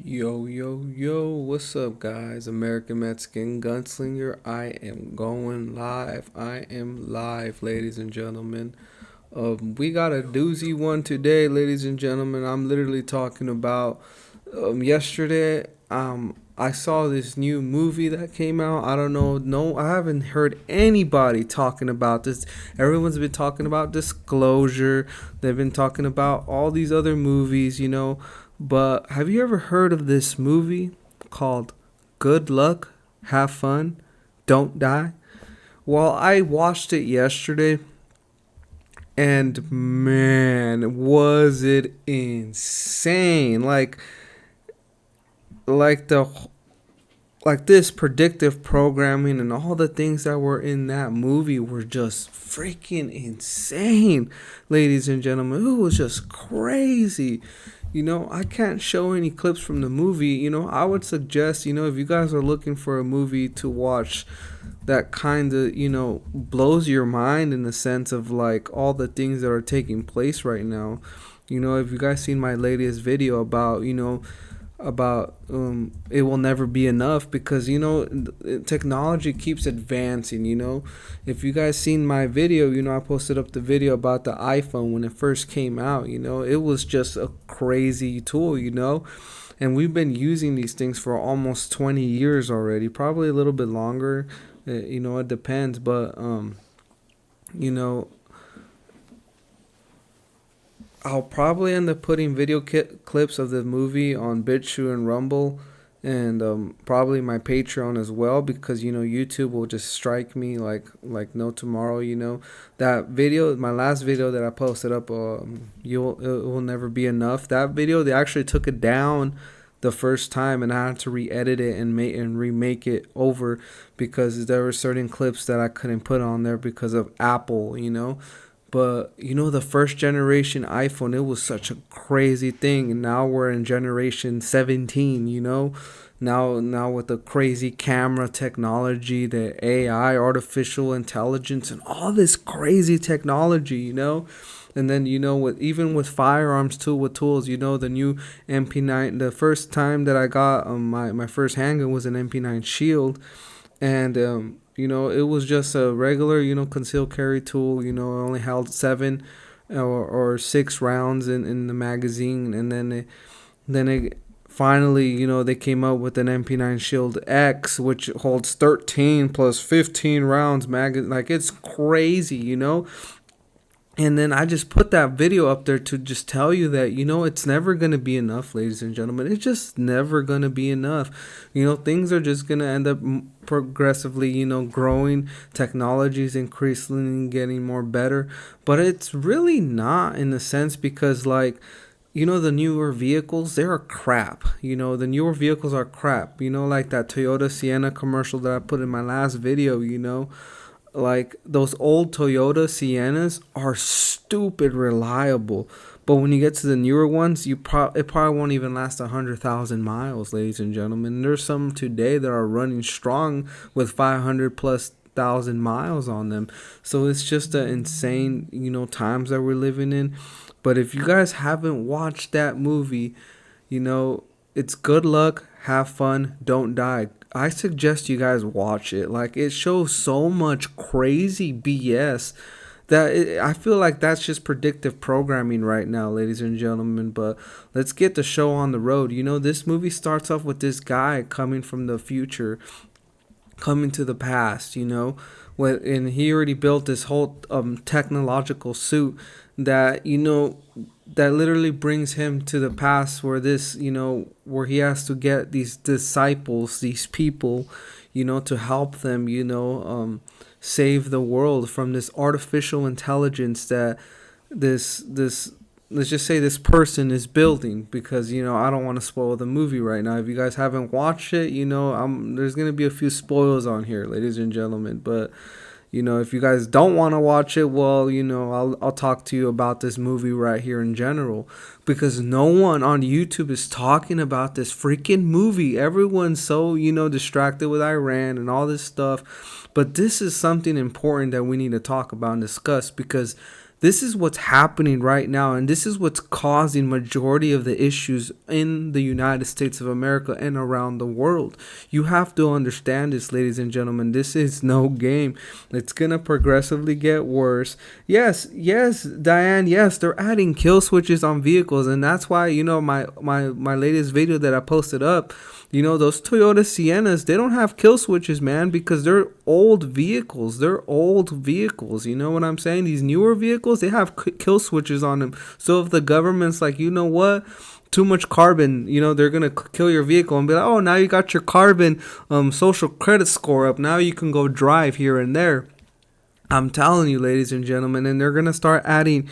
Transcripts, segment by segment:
Yo, yo, yo, what's up, guys? American Mexican Gunslinger. I am going live. I am live, ladies and gentlemen. We got a doozy one today, ladies and gentlemen. I'm literally talking about yesterday. I saw this new movie that came out. I don't know. No, I haven't heard anybody talking about this. Everyone's been talking about Disclosure. They've been talking about all these other movies. But have you ever heard of this movie called Good Luck, Have Fun, Don't Die? Well, I watched it yesterday, and man, was it insane. Like the like this predictive programming and all the things that were in that movie were just freaking insane, ladies and gentlemen. It was just crazy. I can't show any clips from the movie. I would suggest, if you guys are looking for a movie to watch that kind of, blows your mind in the sense of like all the things that are taking place right now. If you guys seen my latest video about it will never be enough, because technology keeps advancing. If you guys seen my video, I posted up the video about the iPhone when it first came out. It was just a crazy tool. And we've been using these things for almost 20 years already, probably a little bit longer. It depends, but you know I'll probably end up putting video clips of the movie on BitChute and Rumble, and probably my Patreon as well, because YouTube will just strike me like no tomorrow. That video, my last video that I posted up, it will never be enough. That video, they actually took it down the first time, and I had to re-edit it and remake it over, because there were certain clips that I couldn't put on there because of Apple. But the first generation iPhone, it was such a crazy thing, and now we're in generation 17. Now with the crazy camera technology, the AI, artificial intelligence, and all this crazy technology. And then with even with firearms too, with tools, the new MP9. The first time that I got my first handgun was an MP9 Shield, and it was just a regular concealed carry tool. It only held seven or six rounds in the magazine, and then it finally they came up with an MP9 Shield X, which holds 13 plus 15 rounds like it's crazy. And then I just put that video up there to just tell you that, it's never going to be enough, ladies and gentlemen. It's just never going to be enough. Things are just going to end up progressively, growing. Technology is increasingly getting more better. But it's really not, in a sense, because, like, the newer vehicles, they're crap. The newer vehicles are crap. Like that Toyota Sienna commercial that I put in my last video. Like those old Toyota Siennas are stupid reliable, but when you get to the newer ones, it probably won't even last 100,000 miles, ladies and gentlemen. There's some today that are running strong with 500 plus thousand miles on them. So it's just an insane times that we're living in. But if you guys haven't watched that movie, it's Good Luck, Have Fun, Don't Die. I suggest you guys watch it. Like, it shows so much crazy BS that I feel like that's just predictive programming right now, ladies and gentlemen. But let's get the show on the road. This movie starts off with this guy coming from the future, coming to the past. And he already built this whole technological suit that that literally brings him to the past, where he has to get these disciples, these people, to help them, save the world from this artificial intelligence that this let's just say this person is building. Because I don't want to spoil the movie right now. If you guys haven't watched it, there's gonna be a few spoilers on here, ladies and gentlemen. But if you guys don't want to watch it, well, I'll talk to you about this movie right here in general, because no one on YouTube is talking about this freaking movie. Everyone's so, distracted with Iran and all this stuff. But this is something important that we need to talk about and discuss, because This is what's happening right now, and this is what's causing majority of the issues in the United States of America and around the world. You have to understand this, ladies and gentlemen. This is no game. It's gonna progressively get worse. Yes, Diane. Yes, they're adding kill switches on vehicles, and that's why my latest video that I posted up. Those Toyota Siennas, they don't have kill switches, man, because they're old vehicles. They're old vehicles. You know what I'm saying? These newer vehicles, they have kill switches on them. So if the government's like, you know what? Too much carbon, they're going to kill your vehicle and be like, oh, now you got your carbon social credit score up. Now you can go drive here and there. I'm telling you, ladies and gentlemen, and they're going to start adding,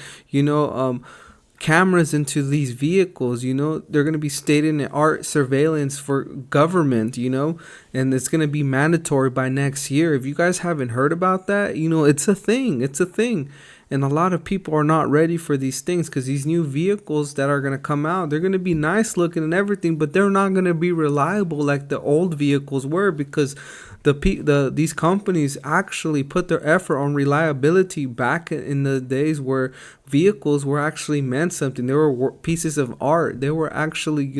cameras into these vehicles. They're going to be state of the art surveillance for government, and it's going to be mandatory by next year. If you guys haven't heard about that, it's a thing. And a lot of people are not ready for these things, because these new vehicles that are going to come out, they're going to be nice looking and everything, but they're not going to be reliable like the old vehicles were, because these companies actually put their effort on reliability back in the days where vehicles were actually meant something. They were pieces of art. They were actually,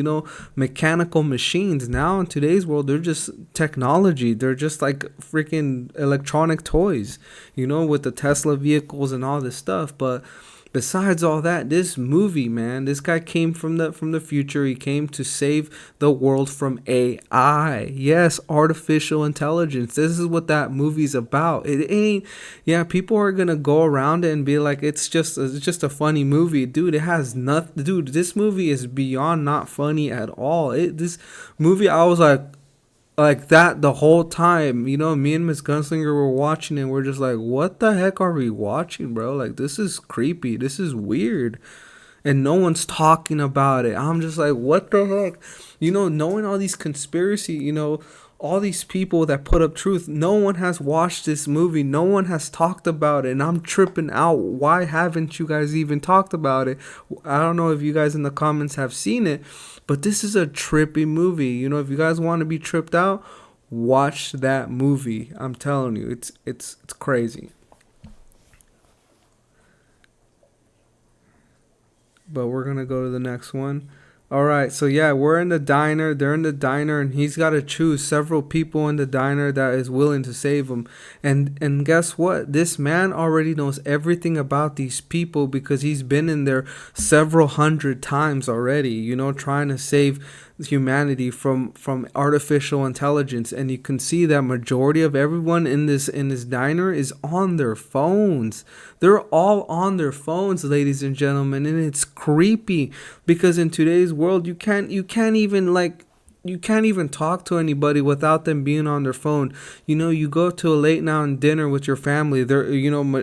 mechanical machines. Now in today's world, they're just technology. They're just like freaking electronic toys, with the Tesla vehicles and all this stuff. But besides all that, this movie, man, this guy came from the future. He came to save the world from AI. Yes, artificial intelligence. This is what that movie's about. It ain't. Yeah, people are gonna go around it and be like, it's just a funny movie, dude. It has nothing. Dude, this movie is beyond not funny at all. This movie, I was like that the whole time. Me and Miss Gunslinger were watching it, and we're just like, what the heck are we watching, bro? Like, this is creepy, this is weird, and no one's talking about it. I'm just like, what the heck? Knowing all these conspiracy, all these people that put up truth, no one has watched this movie, no one has talked about it, and I'm tripping out. Why haven't you guys even talked about it? I don't know if you guys in the comments have seen it, but this is a trippy movie. If you guys want to be tripped out, watch that movie. I'm telling you, it's crazy. But we're gonna go to the next one. All right, so yeah, we're in the diner. They're in the diner, and he's got to choose several people in the diner that is willing to save him. And guess what? This man already knows everything about these people, because he's been in there several hundred times already, trying to save humanity from artificial intelligence. And you can see that majority of everyone in this diner is on their phones. They're all on their phones, ladies and gentlemen, and it's creepy, because in today's world you can't even talk to anybody without them being on their phone. You go to a late night dinner with your family.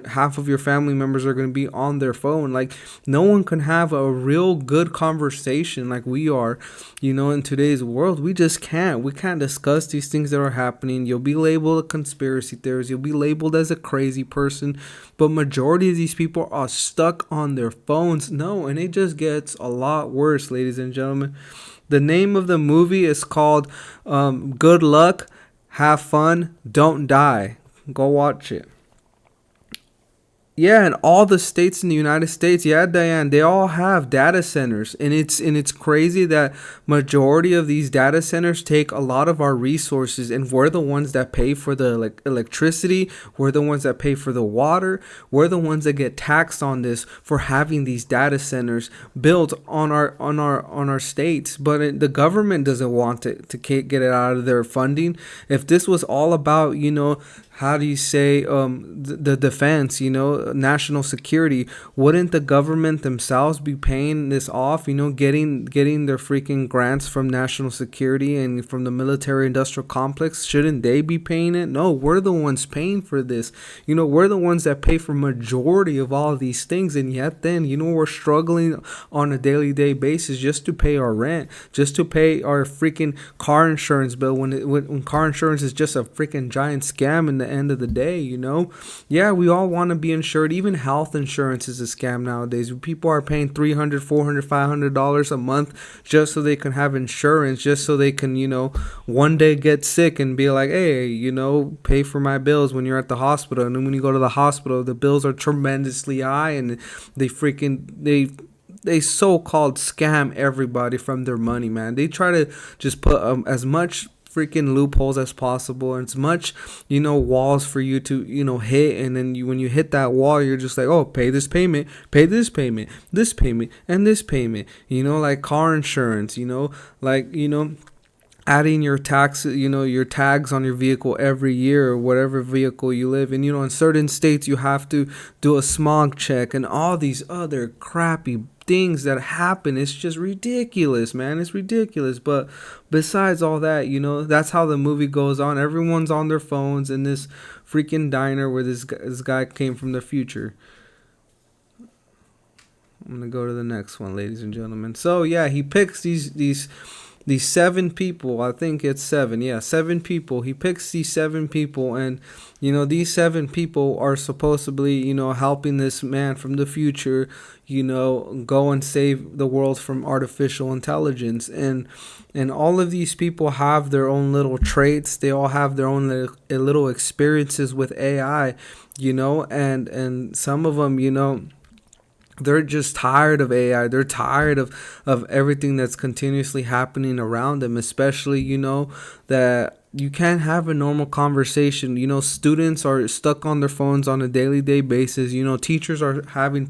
Half of your family members are going to be on their phone. Like, no one can have a real good conversation like we are. In today's world, we just can't. We can't discuss these things that are happening. You'll be labeled a conspiracy theorist. You'll be labeled as a crazy person. But majority of these people are stuck on their phones. No, and it just gets a lot worse, ladies and gentlemen. The name of the movie is called Good Luck, Have Fun, Don't Die. Go watch it. Yeah, and all the states in the United States, yeah, Diane, they all have data centers, and it's crazy that majority of these data centers take a lot of our resources, and we're the ones that pay for the electricity, we're the ones that pay for the water, we're the ones that get taxed on this for having these data centers built on our states. But the government doesn't want it to get it out of their funding. If this was all about, how do you say, the defense, national security, wouldn't the government themselves be paying this off, getting their freaking grants from national security and from the military industrial complex? Shouldn't they be paying it? No, we're the ones paying for this. We're the ones that pay for majority of all of these things, and yet then, we're struggling on a day basis just to pay our rent, just to pay our freaking car insurance bill, when car insurance is just a freaking giant scam, and the end of the day, you know? Yeah, we all want to be insured. Even health insurance is a scam nowadays. People are paying $300, $400, $500 a month just so they can have insurance, just so they can, you know, one day get sick and be like, hey, you know, pay for my bills when you're at the hospital. And then when you go to the hospital, the bills are tremendously high, and they so-called scam everybody from their money, man. They try to just put as much freaking loopholes as possible, and as much, you know, walls for you to, you know, hit. And then when you hit that wall, you're just like, oh, pay this payment, this payment, and this payment, you know, like car insurance, you know, like, you know, adding your taxes, you know, your tags on your vehicle every year, or whatever vehicle you live in. You know, in certain states you have to do a smog check and all these other crappy things that happen. It's just ridiculous, man. It's ridiculous. But besides all that, you know, that's how the movie goes on. Everyone's on their phones in this freaking diner where this guy came from the future. I'm gonna go to the next one, ladies and gentlemen. So yeah, he picks these 7 people. I think it's 7. Yeah, 7 people. He picks these 7 people, and you know, these 7 people are supposedly, you know, helping this man from the future, you know, go and save the world from artificial intelligence. And all of these people have their own little traits. They all have their own little experiences with AI, you know, and some of them, you know, they're just tired of AI. They're tired of everything that's continuously happening around them, especially, you know, that you can't have a normal conversation. You know, students are stuck on their phones on a daily day basis. You know, teachers are having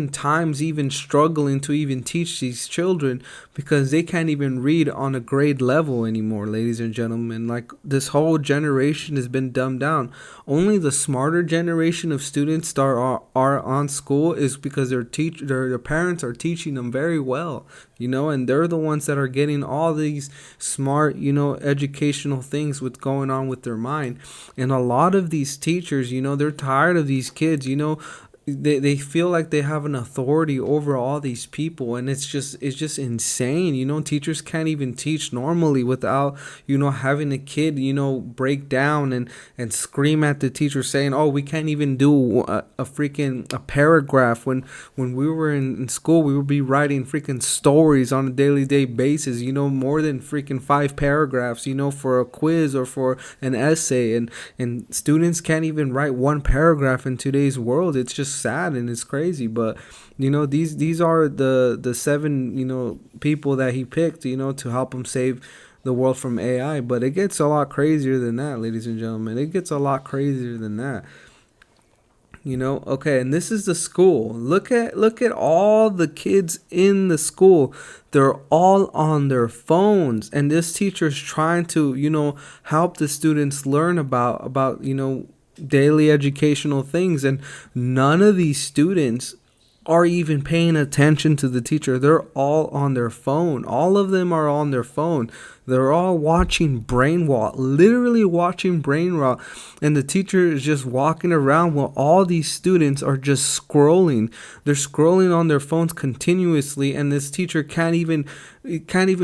times even struggling to even teach these children because they can't even read on a grade level anymore, ladies and gentlemen. Like, this whole generation has been dumbed down. Only the smarter generation of students that are on school is because their parents are teaching them very well, you know, and they're the ones that are getting all these smart, you know, educational things with going on with their mind. And a lot of these teachers, you know, they're tired of these kids, you know. They feel like they have an authority over all these people, and it's just insane. You know, teachers can't even teach normally without, you know, having a kid, you know, break down and scream at the teacher saying, oh, we can't even do a freaking a paragraph. When we were in school, we would be writing freaking stories on a daily day basis, you know, more than freaking 5 paragraphs, you know, for a quiz or for an essay. And students can't even write 1 paragraph in today's world. It's just sad and it's crazy. But you know, these are the 7, you know, people that he picked, you know, to help him save the world from AI. But it gets a lot crazier than that, ladies and gentlemen. It gets a lot crazier than that. You know, okay, and this is the school. Look at all the kids in the school. They're all on their phones, and this teacher's trying to, you know, help the students learn about, you know, daily educational things, and none of these students are even paying attention to the teacher. They're all on their phone. All of them are on their phone. They're all watching brain rot, literally watching brain rot. And the teacher is just walking around while all these students are just scrolling. They're scrolling on their phones continuously, and this teacher can't even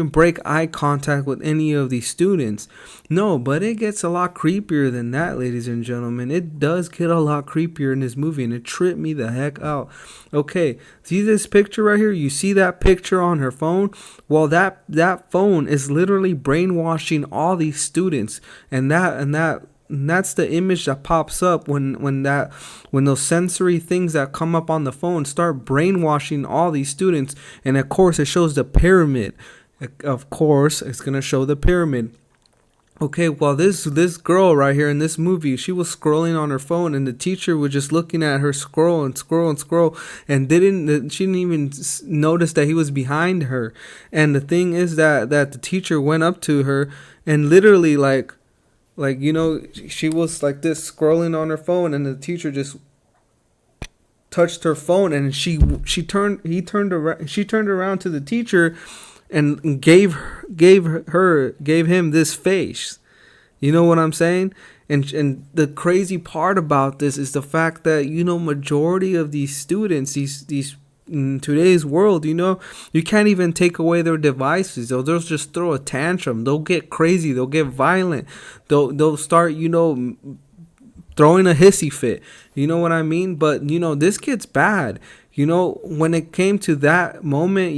break eye contact with any of these students. No, but it gets a lot creepier than that, ladies and gentlemen. It does get a lot creepier in this movie, and it tripped me the heck out. Okay, see this picture right here? You see that picture on her phone? Well, that phone is literally brainwashing all these students, and that's the image that pops up when those sensory things that come up on the phone start brainwashing all these students. And of course, it shows the pyramid. Of course, it's gonna show the pyramid. Okay, well, this girl right here in this movie, she was scrolling on her phone, and the teacher was just looking at her scroll and scroll and scroll, and she didn't even notice that he was behind her. And the thing is that the teacher went up to her and literally like, you know, she was like this scrolling on her phone, and the teacher just touched her phone, and she turned around to the teacher and gave him this face. You know what I'm saying? And the crazy part about this is the fact that, you know, majority of these students, these in today's world, you can't even take away their devices. They'll just throw a tantrum. They'll get crazy. They'll get violent. They'll start, throwing a hissy fit. You know what I mean? But, this kid's bad. When it came to that moment,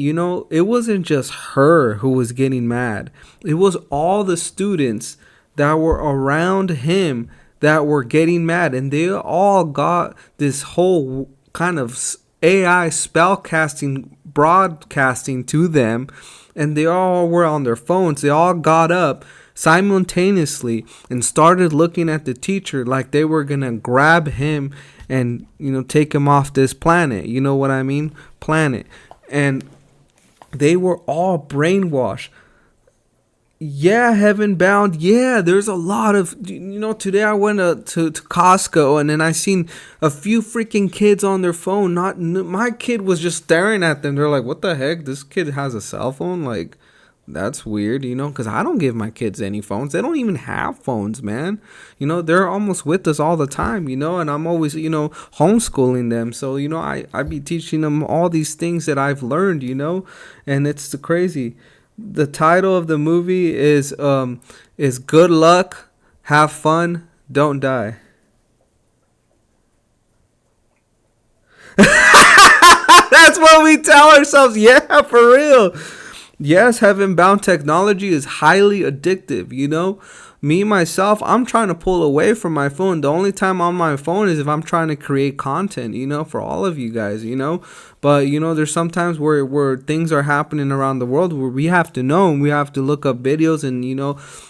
it wasn't just her who was getting mad. It was all the students that were around him that were getting mad. And they all got this whole kind of AI spell casting broadcasting to them. And they all were on their phones. They all got up simultaneously and started looking at the teacher like they were gonna grab him and take him off this planet. You know what I mean? Planet. And they were all brainwashed. Yeah, Heaven Bound. Yeah, there's a lot of, today I went to Costco, and then I seen a few freaking kids on their phone. My kid was just staring at them. They're like, what the heck? This kid has a cell phone? Like, that's weird, because I don't give my kids any phones. They don't even have phones, man. They're almost with us all the time, and I'm always, homeschooling them. So, I be teaching them all these things that I've learned, and it's crazy. The title of the movie is Good Luck, Have Fun, Don't Die. That's what we tell ourselves. Yeah, for real. Yes, Heaven Bound technology is highly addictive, Me, myself, I'm trying to pull away from my phone. The only time on my phone is if I'm trying to create content, for all of you guys, But, there's sometimes where things are happening around the world where we have to know, and we have to look up videos, and,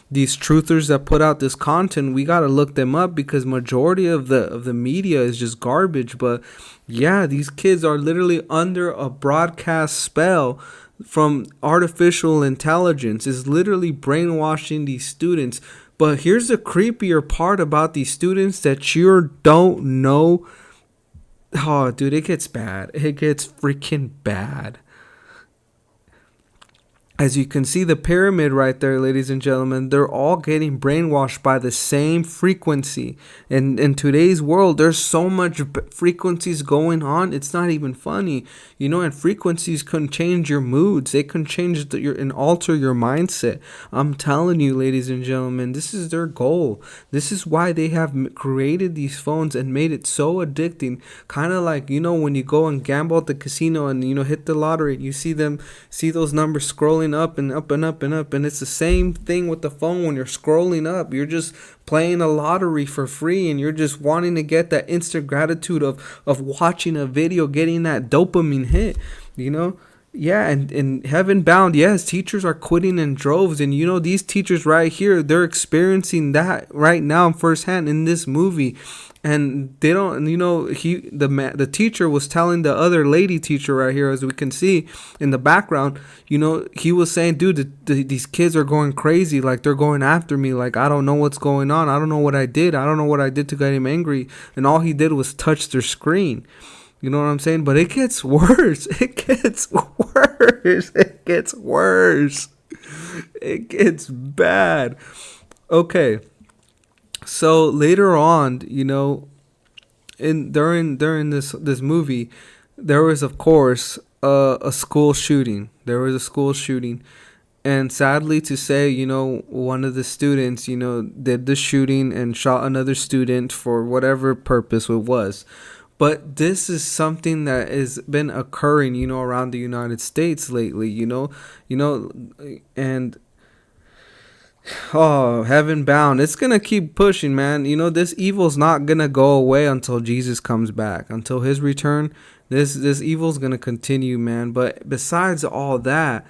these truthers that put out this content, we got to look them up because majority of the media is just garbage. But, yeah, these kids are literally under a broadcast spell from artificial intelligence. Is literally brainwashing these students. But here's the creepier part about these students that you don't know. Oh, dude, it gets bad. It gets freaking bad. As you can see the pyramid right there, ladies and gentlemen, they're all getting brainwashed by the same frequency. And in today's world, there's so much frequencies going on. It's not even funny, and frequencies can change your moods. They can change and alter your mindset. I'm telling you, ladies and gentlemen, this is their goal. This is why they have created these phones and made it so addicting. Kind of like, when you go and gamble at the casino and, hit the lottery, and you see those numbers scrolling up and up and up and up, and it's the same thing with the phone. When you're scrolling up, you're just playing a lottery for free, and you're just wanting to get that instant gratitude of watching a video, getting that dopamine hit, Yeah, and Heaven Bound, yes, teachers are quitting in droves, and these teachers right here, they're experiencing that right now firsthand in this movie. And they don't, the teacher was telling the other lady teacher right here, as we can see in the background, he was saying, dude, these kids are going crazy. Like, they're going after me. Like, I don't know what's going on. I don't know what I did. I don't know what I did to get him angry. And all he did was touch their screen. You know what I'm saying? But it gets worse. It gets worse. It gets worse. It gets bad. Okay. So later on, during this movie, there was, of course, a school shooting. There was a school shooting, and sadly to say, one of the students, did the shooting and shot another student for whatever purpose it was. But this is something that has been occurring, around the United States lately, and oh, Heaven Bound. It's going to keep pushing, man. This evil's not going to go away until Jesus comes back. Until his return, this evil's going to continue, man. But besides all that,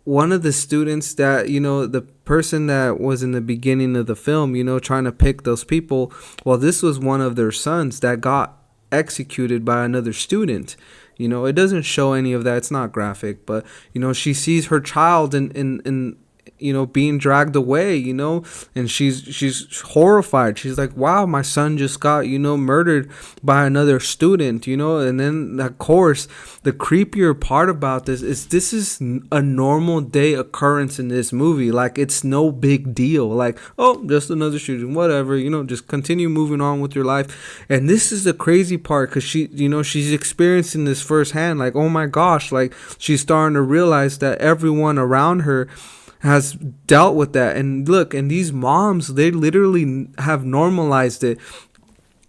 one of the students that, the person that was in the beginning of the film, trying to pick those people, well, this was one of their sons that got executed by another student. It doesn't show any of that. It's not graphic, but, she sees her child in being dragged away, and she's horrified. She's like, wow, my son just got, murdered by another student, and then of course the creepier part about this is a normal day occurrence in this movie. Like, it's no big deal. Like, oh, just another shooting, whatever, just continue moving on with your life. And this is the crazy part, because she's experiencing this firsthand. Like, oh my gosh, like, she's starting to realize that everyone around her has dealt with that. And look, and these moms, they literally have normalized it.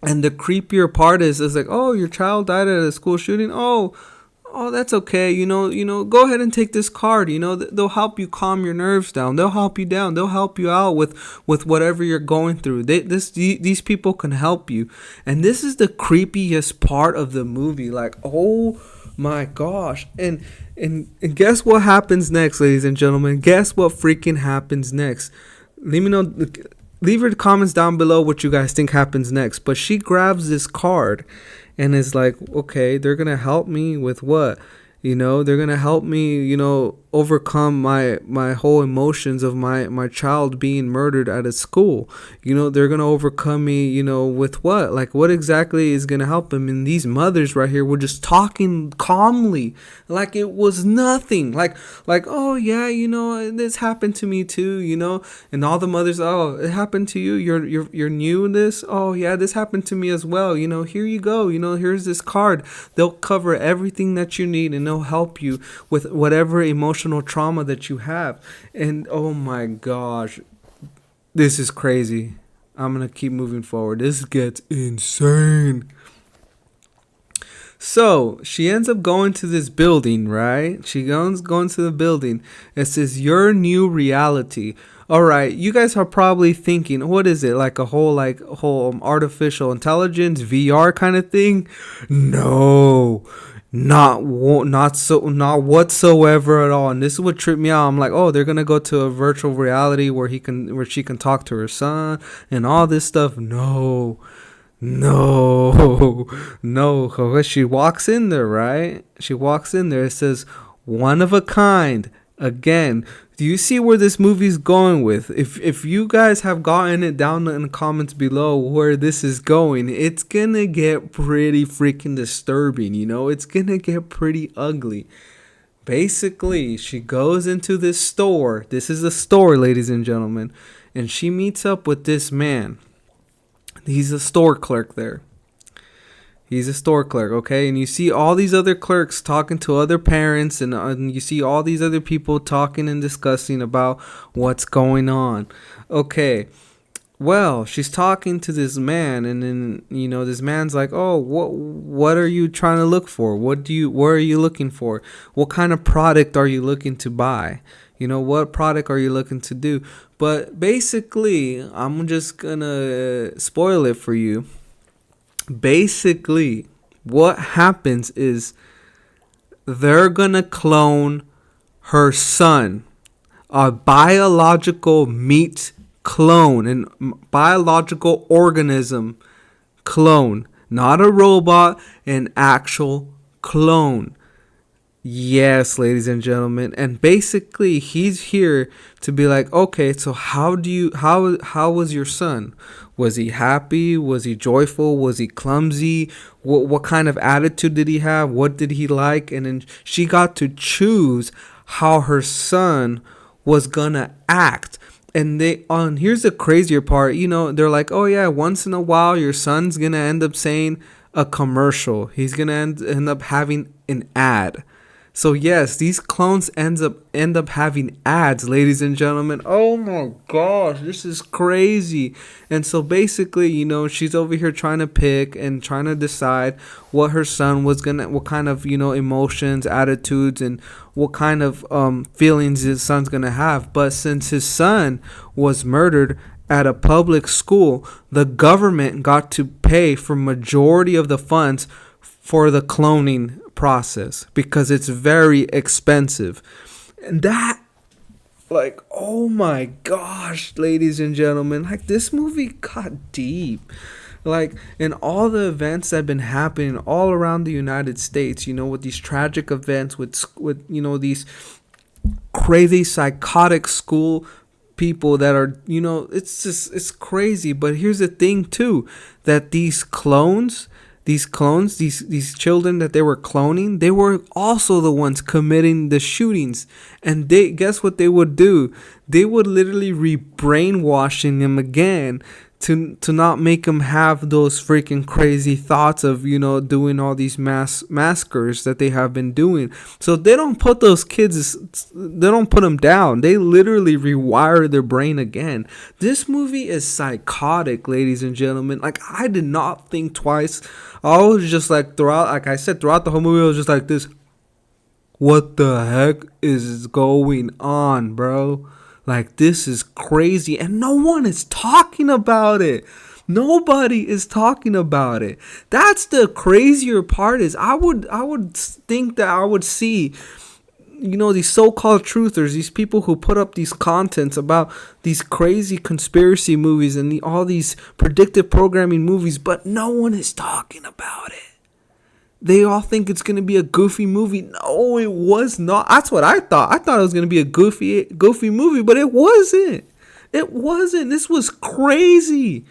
And the creepier part is like, oh, your child died at a school shooting. Oh, that's okay. Go ahead and take this card. They'll help you calm your nerves down. They'll help you down. They'll help you out with whatever you're going through. These people can help you. And this is the creepiest part of the movie. Like, oh my gosh. And guess what happens next, ladies and gentlemen? Guess what freaking happens next? Let me know. Leave your comments down below what you guys think happens next. But she grabs this card and is like, okay, they're going to help me with what? They're going to help me, overcome my whole emotions of my child being murdered at a school. They're going to overcome me, with what? Like, what exactly is going to help them? And these mothers right here were just talking calmly, like it was nothing. Like, oh yeah, this happened to me too, and all the mothers, oh, it happened to you. You're new in this. Oh yeah, this happened to me as well. Here you go. Here's this card. They'll cover everything that you need, and they'll help you with whatever emotional trauma that you have. And oh my gosh, this is crazy. I'm gonna keep moving forward. This gets insane. So she ends up going to this building, right? She goes going to the building. It says, your new reality. All right, you guys are probably thinking, what is it? Like a whole artificial intelligence VR kind of thing? No. Not whatsoever at all. And this is what tripped me out. I'm like, oh, they're gonna go to a virtual reality where she can talk to her son and all this stuff. No. She walks in there, right? She walks in there. It says, one of a kind. Again, do you see where this movie's going with? If you guys have gotten it down in the comments below where this is going, it's gonna get pretty freaking disturbing, It's gonna get pretty ugly. Basically, she goes into this store. This is a store, ladies and gentlemen. And she meets up with this man. He's a store clerk there. He's a store clerk, okay? And you see all these other clerks talking to other parents, and you see all these other people talking and discussing about what's going on. Okay, well, she's talking to this man, and then, this man's like, oh, what are you trying to look for? What are you looking for? What kind of product are you looking to buy? What product are you looking to do? But basically, I'm just gonna spoil it for you. Basically, what happens is they're gonna clone her son, a biological meat clone, an biological organism clone, not a robot, an actual clone. Yes, ladies and gentlemen. And basically, he's here to be like, okay, so how was your son? Was he happy? Was he joyful? Was he clumsy? What kind of attitude did he have? What did he like? And then she got to choose how her son was gonna act. And here's the crazier part, they're like, oh yeah, once in a while your son's gonna end up saying a commercial. He's gonna end up having an ad. So yes, these clones end up having ads, ladies and gentlemen. Oh my gosh, this is crazy. And so basically, she's over here trying to pick and trying to decide what her son what kind of, emotions, attitudes, and what kind of feelings his son's gonna have. But since his son was murdered at a public school, the government got to pay for majority of the funds for the cloning process because it's very expensive. And that, like, oh my gosh, ladies and gentlemen, like, this movie got deep. Like, in all the events that have been happening all around the United States, with these tragic events, with these crazy psychotic school people that are, it's crazy. But here's the thing too, that these children that they were cloning, they were also the ones committing the shootings. And they, guess what they would do? They would literally re-brainwashing them again to not make them have those freaking crazy thoughts of, doing all these massacres that they have been doing. So they don't put those kids, they don't put them down. They literally rewire their brain again. This movie is psychotic, ladies and gentlemen. Like, I did not think twice. I was just like, like I said, throughout the whole movie, I was just like this. What the heck is going on, bro? Like, this is crazy, and no one is talking about it. Nobody is talking about it. That's the crazier part. Is I would think that I would see, these so-called truthers, these people who put up these contents about these crazy conspiracy movies and all these predictive programming movies, but no one is talking about it. They all think it's going to be a goofy movie. No, it was not. That's what I thought. I thought it was going to be a goofy movie, but it wasn't. It wasn't. This was crazy.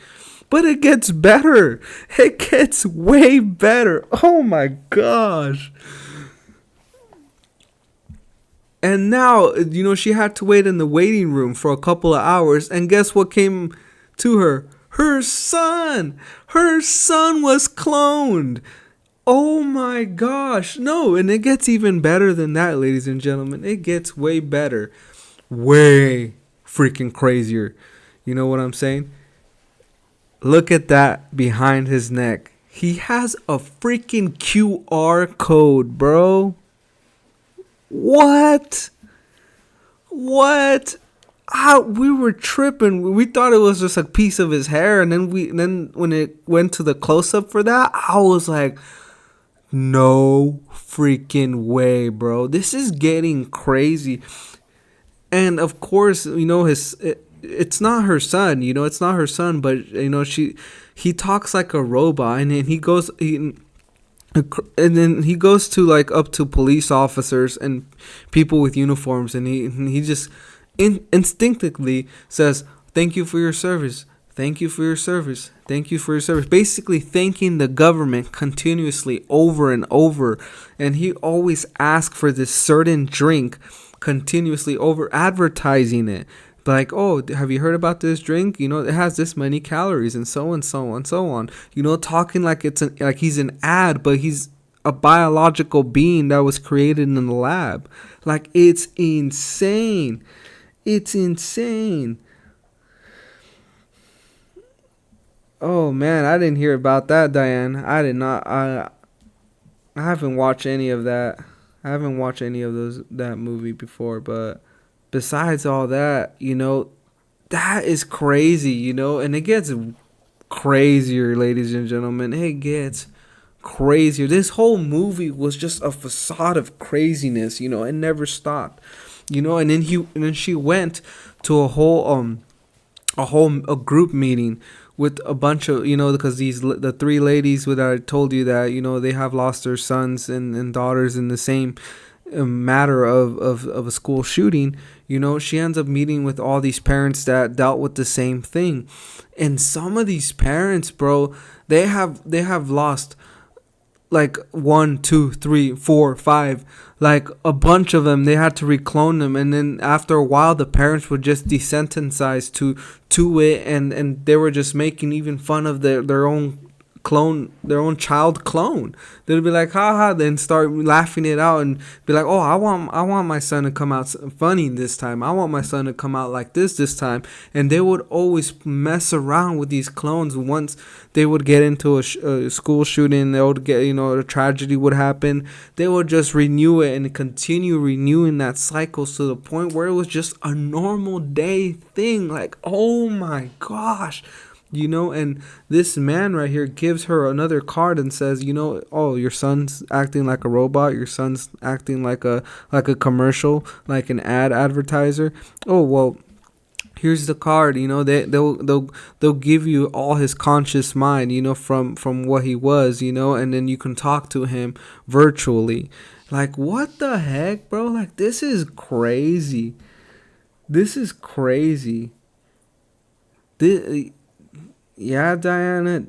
But it gets better. It gets way better. Oh my gosh. And now, she had to wait in the waiting room for a couple of hours. And guess what came to her? Her son. Her son was cloned. Oh my gosh. No, and it gets even better than that, ladies and gentlemen. It gets way better. Way freaking crazier. You know what I'm saying? Look at that behind his neck. He has a freaking QR code, bro. What? We were tripping. We thought it was just a piece of his hair, and then when it went to the close up for that, I was like, no freaking way, bro. This is getting crazy. And of course, it's not her son, it's not her son, but he talks like a robot, and then he goes to like up to police officers and people with uniforms, and he just instinctively says, "Thank you for your service. Thank you for your service. Thank you for your service." Basically thanking the government continuously over and over. And he always asks for this certain drink continuously, over advertising it. Like, oh, have you heard about this drink? It has this many calories and so on, so on, so on. Talking like like he's an ad, but he's a biological being that was created in the lab. Like, it's insane. It's insane. Oh man, I didn't hear about that, Diane. I did not. I haven't watched any of that. I haven't watched any of that movie before. But besides all that, that is crazy, and it gets crazier, ladies and gentlemen. It gets crazier. This whole movie was just a facade of craziness. It never stopped. And then she went to a group meeting with a bunch of, because the three ladies that I told you that, they have lost their sons and daughters in the same matter of a school shooting. She ends up meeting with all these parents that dealt with the same thing. And some of these parents, bro, they have lost like 1, 2, 3, 4, 5, like a bunch of them. They had to reclone them, and then after a while the parents would just desensitize to it, and they were just making even fun of their own child clone. They'd be like, haha, then start laughing it out and be like, oh, I want my son to come out funny this time. I want my son to come out like this time. And they would always mess around with these clones. Once they would get into a school shooting, they would get, a tragedy would happen. They would just renew it and continue renewing that cycle to the point where it was just a normal day thing. Like, oh my gosh. And this man right here gives her another card and says, oh, your son's acting like a robot. Your son's acting like a commercial, like an advertiser. Oh, well, here's the card. They'll give you all his conscious mind, from what he was, and then you can talk to him virtually. Like, what the heck, bro? Like, this is crazy. This is crazy. This, yeah, Diana.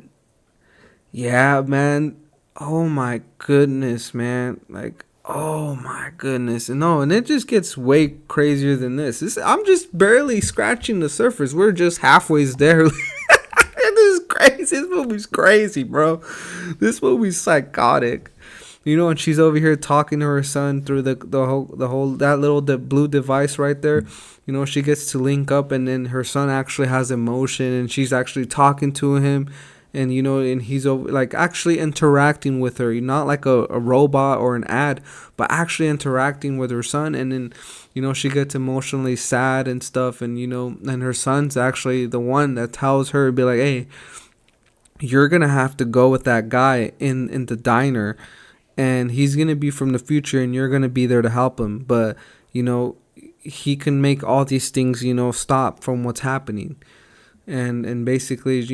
Yeah, man. Oh my goodness, man. Like, oh my goodness. No, and it just gets way crazier than this. I'm just barely scratching the surface. We're just halfway there. This is crazy. This movie's crazy, bro. This movie's psychotic. And she's over here talking to her son through the whole that little blue device right there. She gets to link up, and then her son actually has emotion, and she's actually talking to him, and he's over, like, actually interacting with her, not like a robot or an ad, but actually interacting with her son. And then she gets emotionally sad and stuff, and her son's actually the one that tells her, be like, hey, you're gonna have to go with that guy in the diner, and he's gonna be from the future, and you're gonna be there to help him, but he can make all these things stop from what's happening. And basically,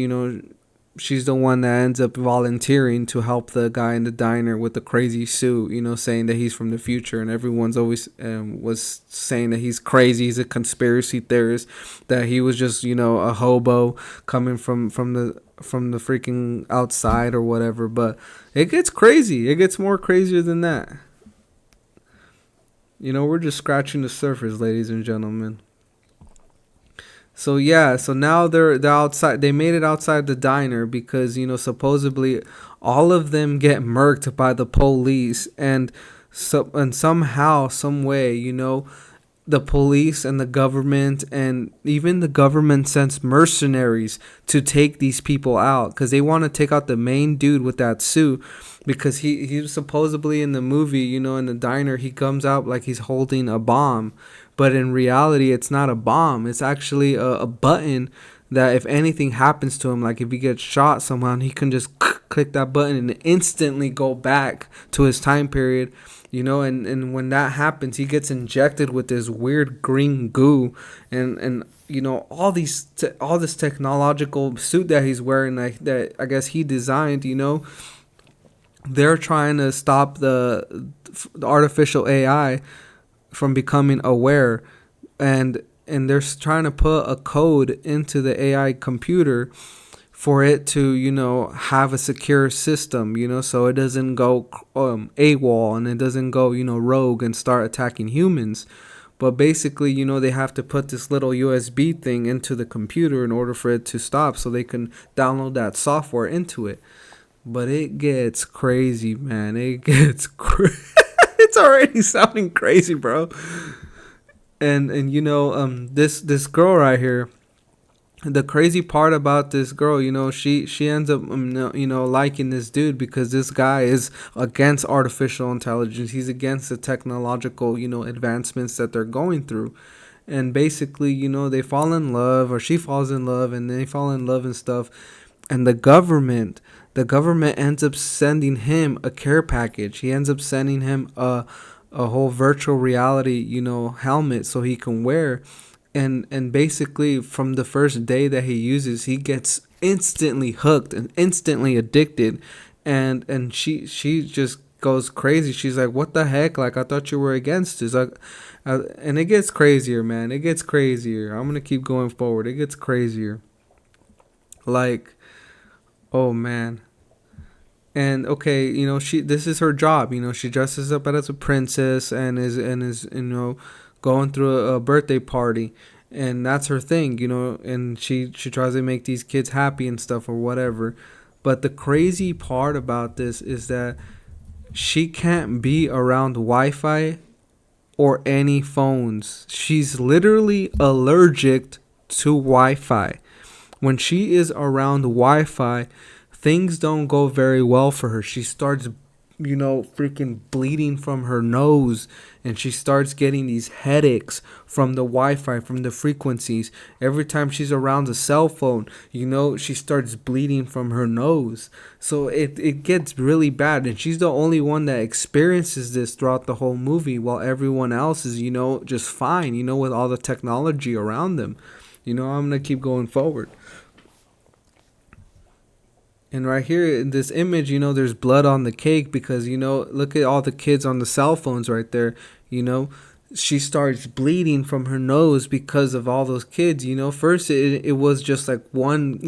she's the one that ends up volunteering to help the guy in the diner with the crazy suit, saying that he's from the future, and everyone's always was saying that he's crazy, he's a conspiracy theorist, that he was just a hobo coming from the freaking outside or whatever. But it gets crazy. It gets more crazier than that. We're just scratching the surface, ladies and gentlemen. So yeah, so now they're outside. They made it outside the diner because supposedly all of them get murked by the police, and somehow, some way, the police and the government, and even the government sends mercenaries to take these people out, because they want to take out the main dude with that suit, because he was supposedly in the movie, in the diner, he comes out like he's holding a bomb, but in reality it's not a bomb. It's actually a button that if anything happens to him, like if he gets shot somehow, he can just click that button and instantly go back to his time period. And when that happens, he gets injected with this weird green goo, and all all this technological suit that he's wearing, like, that I guess he designed. They're trying to stop the artificial AI from becoming aware, and they're trying to put a code into the AI computer for it to have a secure system, so it doesn't go AWOL, and it doesn't go rogue and start attacking humans. But basically, they have to put this little USB thing into the computer in order for it to stop, so they can download that software into it. But it gets crazy, man. It gets it's already sounding crazy, bro. And this girl right here, the crazy part about this girl, she ends up liking this dude, because this guy is against artificial intelligence. He's against the technological advancements that they're going through. And basically, they fall in love, or she falls in love, and they fall in love and stuff. And the government ends up sending him a care package. He ends up sending him a whole virtual reality helmet, so he can wear. And basically, from the first day that he uses, he gets instantly hooked and instantly addicted. And she just goes crazy. She's like, what the heck? Like, I thought you were against this. And it gets crazier, man. It gets crazier. I'm gonna keep going forward. It gets crazier. Like, oh man. And okay, she this is her job. She dresses up as a princess, and is going through a birthday party, and that's her thing. And she tries to make these kids happy and stuff or whatever. But the crazy part about this is that she can't be around Wi-Fi or any phones. She's literally allergic to Wi-Fi. When she is around Wi-Fi, things don't go very well for her. She starts, freaking bleeding from her nose, and she starts getting these headaches from the Wi-Fi, from the frequencies. Every time she's around a cell phone, she starts bleeding from her nose. So it gets really bad, and she's the only one that experiences this throughout the whole movie, while everyone else is, just fine, with all the technology around them. I'm going to keep going forward. And right here in this image, there's blood on the cake because, look at all the kids on the cell phones right there. You know, she starts bleeding from her nose because of all those kids. First it was just like one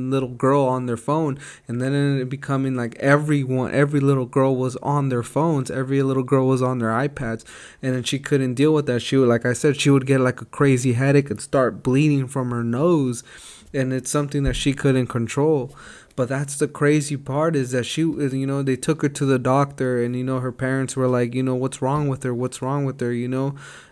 little girl on their phone, and then it ended up becoming like every little girl was on their phones, every little girl was on their iPads, and then she couldn't deal with that. She would, like I said, she would get like a crazy headache and start bleeding from her nose, and it's something that she couldn't control. But that's the crazy part, is that they took her to the doctor, and her parents were like, what's wrong with her,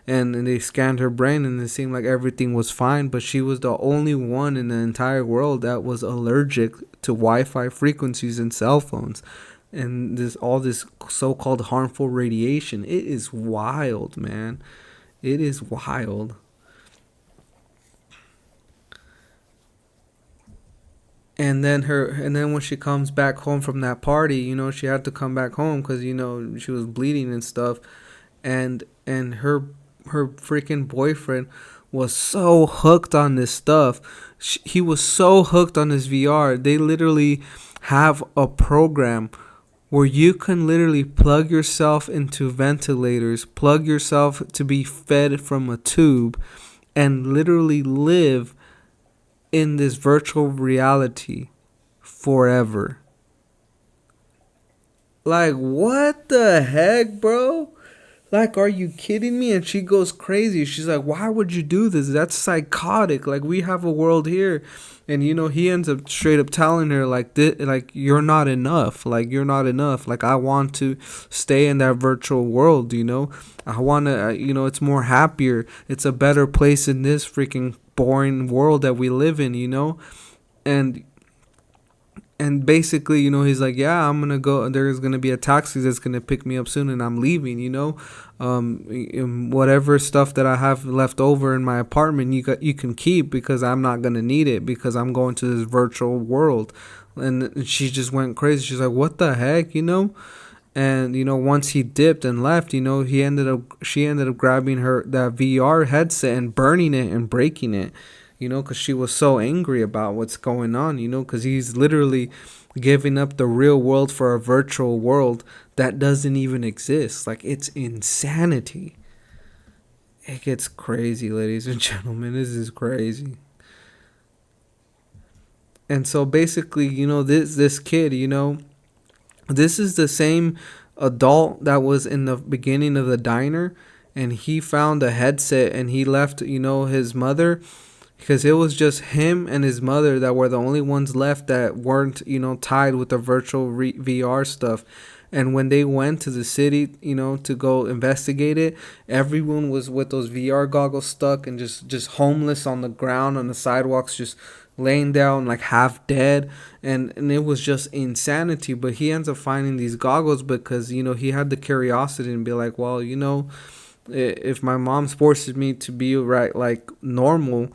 and they scanned her brain, and it seemed like everything was fine, but she was the only one in the entire world that was allergic to Wi-Fi frequencies and cell phones, and this so-called harmful radiation. It is wild, man. It is wild. And then when she comes back home from that party, she had to come back home because she was bleeding and stuff, and her freaking boyfriend was so hooked on this stuff. He was so hooked on this VR. They literally have a program where you can literally plug yourself into ventilators, plug yourself to be fed from a tube, and literally live in this virtual reality forever. Like, what the heck, bro? Like, are you kidding me? And she goes crazy. She's like, why would you do this? That's psychotic. Like, we have a world here. And, he ends up straight up telling her, like, like, you're not enough. Like, you're not enough. Like, I want to stay in that virtual world, I want to, it's more happier. It's a better place in this freaking boring world that we live in, And basically, he's like, yeah, I'm gonna go. There's gonna be a taxi that's gonna pick me up soon, and I'm leaving. Whatever stuff that I have left over in my apartment, you can keep, because I'm not gonna need it, because I'm going to this virtual world. And she just went crazy. She's like, what the heck, And once he dipped and left, she ended up grabbing that VR headset and burning it and breaking it, because she was so angry about what's going on, because he's literally giving up the real world for a virtual world that doesn't even exist. Like, it's insanity. It gets crazy, ladies and gentlemen. This is crazy. And so basically, this kid, this is the same adult that was in the beginning of the diner, and he found a headset and he left, his mother, because it was just him and his mother that were the only ones left that weren't, tied with the virtual VR stuff. And when they went to the city, to go investigate it, everyone was with those VR goggles stuck and just homeless on the ground, on the sidewalks, just laying down like half dead. And it was just insanity. But he ends up finding these goggles because, he had the curiosity and be like, well, if my mom forces me to be right, like, normal,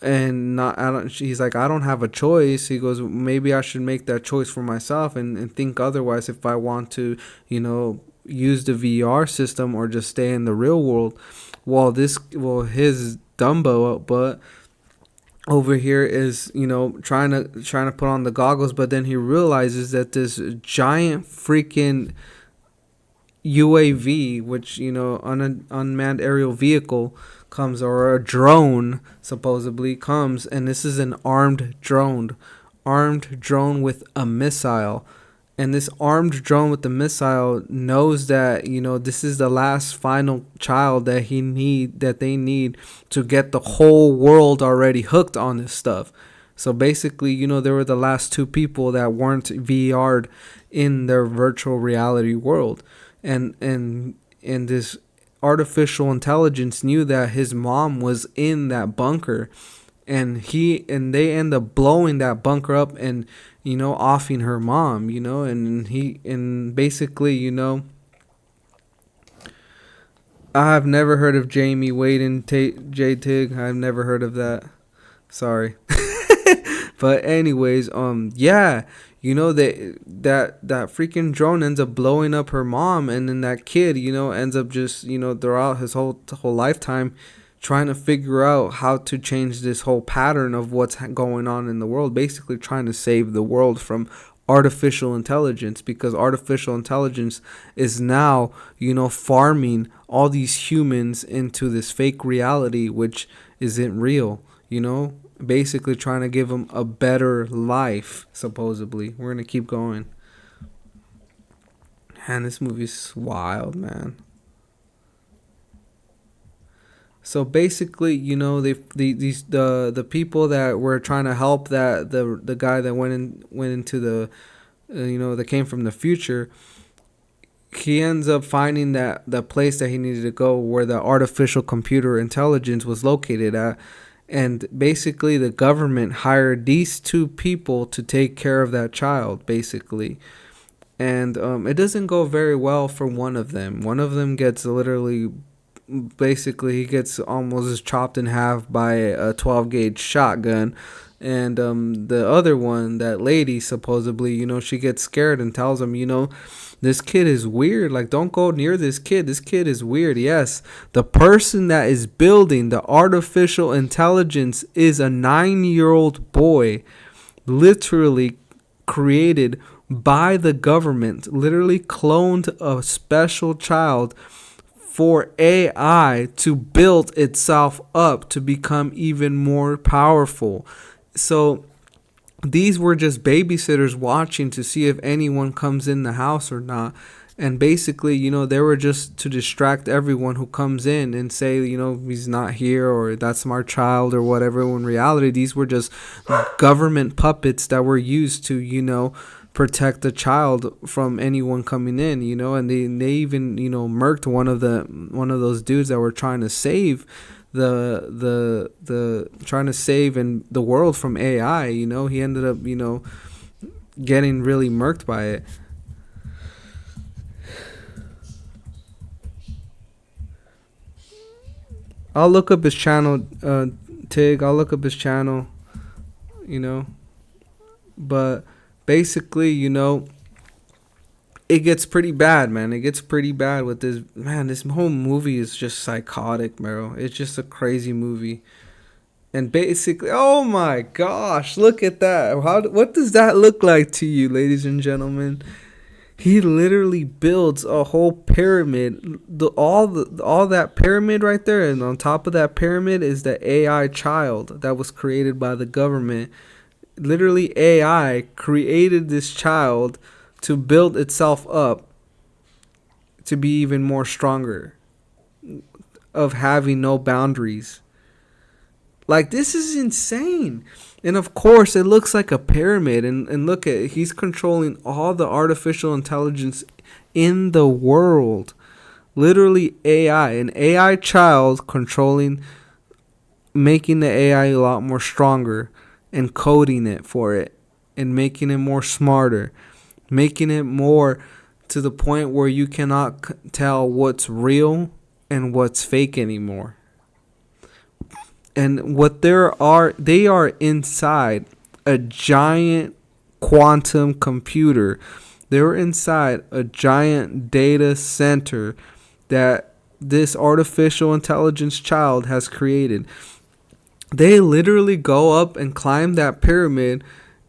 and not, he's like, I don't have a choice. He goes, maybe I should make that choice for myself and think otherwise if I want to, use the VR system or just stay in the real world. His Dumbo but over here is, trying to put on the goggles, but then he realizes that this giant freaking UAV, which, unmanned aerial vehicle, comes, or a drone supposedly comes, and this is an armed drone with a missile. And this armed drone with the missile knows that, this is the last final child that they need to get the whole world already hooked on this stuff. So basically, they were the last two people that weren't VR'd in their virtual reality world. And this artificial intelligence knew that his mom was in that bunker, and they end up blowing that bunker up and, offing her mom, and basically, I have never heard of Jamie Wade and J Tig. I've never heard of that. Sorry. But anyways, yeah, that freaking drone ends up blowing up her mom, and then that kid, ends up just, throughout his whole lifetime trying to figure out how to change this whole pattern of what's going on in the world, basically trying to save the world from artificial intelligence, because artificial intelligence is now, farming all these humans into this fake reality which isn't real, basically trying to give them a better life, supposedly. We're going to keep going. And this movie's wild, man. So basically, the people that were trying to help the guy that went into the that came from the future, he ends up finding that the place that he needed to go where the artificial computer intelligence was located at. And basically the government hired these two people to take care of that child, basically. And it doesn't go very well for one of them. One of them gets basically he gets almost chopped in half by a 12 gauge shotgun. And the other one, that lady, supposedly, she gets scared and tells him, this kid is weird. Like, don't go near this kid. This kid is weird. Yes, the person that is building the artificial intelligence is a 9-year-old boy, literally created by the government, literally cloned a special child for AI to build itself up to become even more powerful. So these were just babysitters watching to see if anyone comes in the house or not. And basically, they were just to distract everyone who comes in and say, he's not here or that's my child or whatever. When in reality, these were just government puppets that were used to, protect the child from anyone coming in, and they even, murked one of those dudes that were trying to save and the world from AI. He ended up, getting really murked by it. I'll look up his channel, Tig. I'll look up his channel, but basically, it gets pretty bad, man. It gets pretty bad with this. Man, this whole movie is just psychotic, bro. It's just a crazy movie. And basically, oh my gosh, look at that. What does that look like to you, ladies and gentlemen? He literally builds a whole pyramid. All that pyramid right there, and on top of that pyramid is the AI child that was created by the government. Literally, AI created this child to build itself up to be even more stronger, of having no boundaries. Like, this is insane. And of course, it looks like a pyramid. And look at it. He's controlling all the artificial intelligence in the world. Literally AI. An AI child controlling, making the AI a lot more stronger and coding it for it and making it more smarter. Making it more to the point where you cannot tell what's real and what's fake anymore. And they are inside a giant quantum computer. They're inside a giant data center that this artificial intelligence child has created. They literally go up and climb that pyramid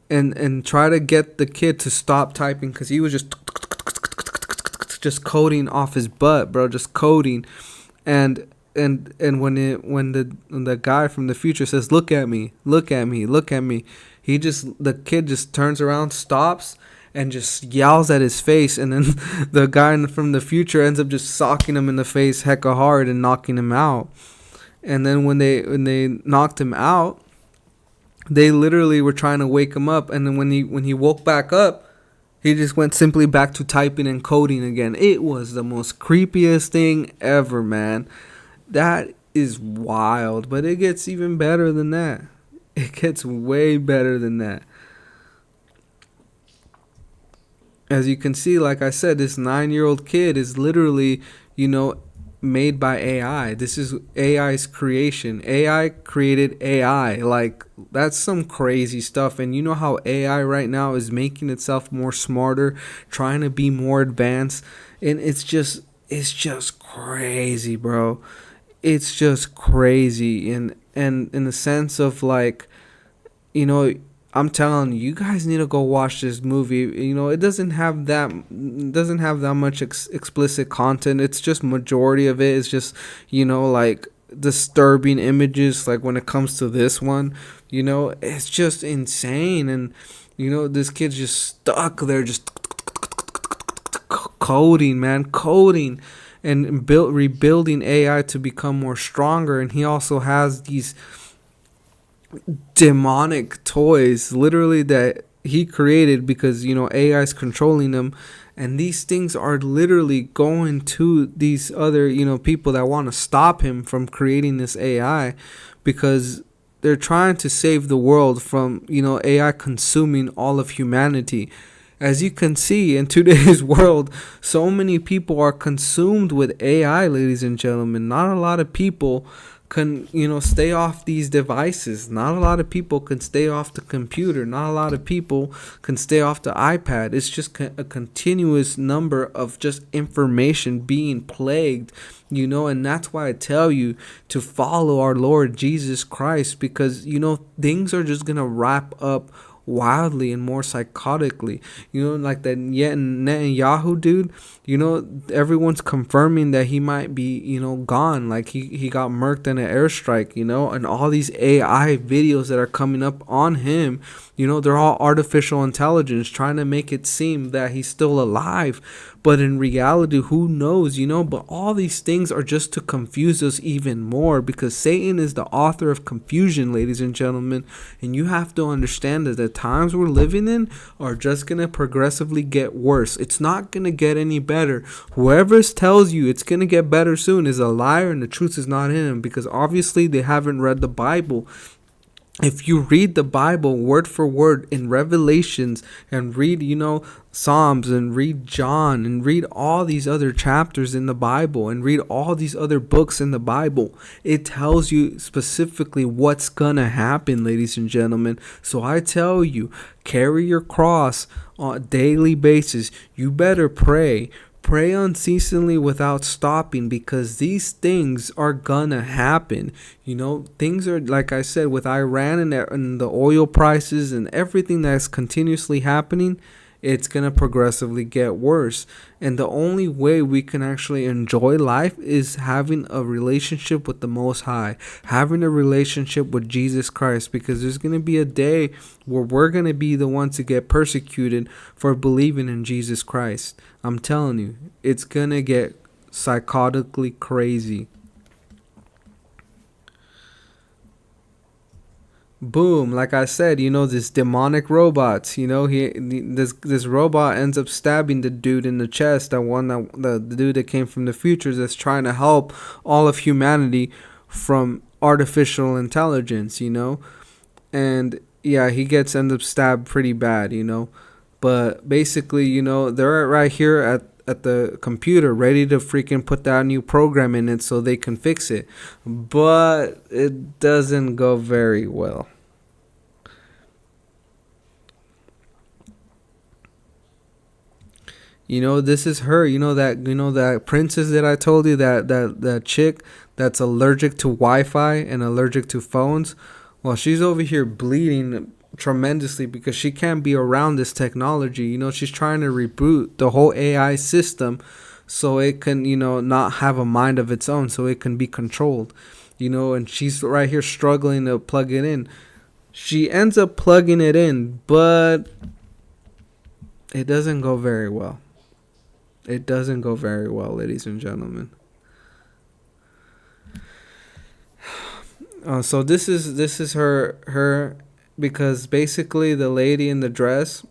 and try to get the kid to stop typing, because he was just coding off his butt, bro, just coding. And when the guy from the future says, look at me, the kid just turns around, stops, and just yells at his face. And then the guy from the future ends up just socking him in the face hecka hard and knocking him out. And then when they knocked him out, they literally were trying to wake him up. And then when he woke back up, he just went simply back to typing and coding again. It was the most creepiest thing ever, man. That is wild. But it gets even better than that. It gets way better than that. As you can see, like I said, this 9-year-old kid is literally, made by AI. This is AI's creation. AI created AI. Like, that's some crazy stuff. And you know how AI right now is making itself more smarter, trying to be more advanced. And it's just crazy, bro. it's just crazy, and in the sense of like, you know, I'm telling you, you guys need to go watch this movie. You know, it doesn't have that much explicit content. It's just majority of it is just, you know, like disturbing images. Like when it comes to this one, you know, it's just insane. And you know, this kid's just stuck there, just coding, man, coding, and rebuilding AI to become more stronger. And he also has these demonic toys literally that he created because, you know, AI is controlling them, and these things are literally going to these other, you know, people that want to stop him from creating this AI, because they're trying to save the world from, you know, AI consuming all of humanity. As you can see in today's world, so many people are consumed with AI, ladies and gentlemen. Not a lot of people can, you know, stay off these devices. Not a lot of people can stay off the computer. Not a lot of people can stay off the iPad. It's just a continuous number of just information being plagued, you know. And that's why I tell you to follow our Lord Jesus Christ, because, you know, things are just gonna wrap up wildly and more psychotically. You know, like that Netanyahu dude, you know, everyone's confirming that he might be, you know, gone. Like he got murked in an airstrike, you know, and all these AI videos that are coming up on him, you know, they're all artificial intelligence trying to make it seem that he's still alive. But in reality, who knows, you know? But all these things are just to confuse us even more, because Satan is the author of confusion, ladies and gentlemen. And you have to understand that the times we're living in are just going to progressively get worse. It's not going to get any better. Whoever tells you it's going to get better soon is a liar, and the truth is not in him, because obviously they haven't read the Bible. If you read the Bible word for word in Revelations, and read, you know, Psalms, and read John, and read all these other chapters in the Bible, and read all these other books in the Bible, it tells you specifically what's gonna happen, ladies and gentlemen. So I tell you, carry your cross on a daily basis. You better pray. Pray unceasingly without stopping, because these things are gonna happen. You know, things are, like I said, with Iran and the oil prices and everything that's continuously happening, it's gonna progressively get worse. And the only way we can actually enjoy life is having a relationship with the Most High, having a relationship with Jesus Christ, because there's gonna be a day where we're gonna be the ones to get persecuted for believing in Jesus Christ. I'm telling you, it's gonna get psychotically crazy. Boom, like I said, you know, this demonic robots, you know, this robot ends up stabbing the dude in the chest, the dude that came from the futures, that's trying to help all of humanity from artificial intelligence, you know. And yeah, he ends up stabbed pretty bad, you know. But basically, you know, they're right here at the computer ready to freaking put that new program in it so they can fix it. But it doesn't go very well. You know, this is her. You know that princess that I told you, that chick that's allergic to Wi-Fi and allergic to phones. Well, she's over here bleeding tremendously because she can't be around this technology. You know, she's trying to reboot the whole AI system so it can, you know, not have a mind of its own, so it can be controlled. You know, and she's right here struggling to plug it in. She ends up plugging it in, but it doesn't go very well. It doesn't go very well, ladies and gentlemen. So this is her, because basically the lady in the dress,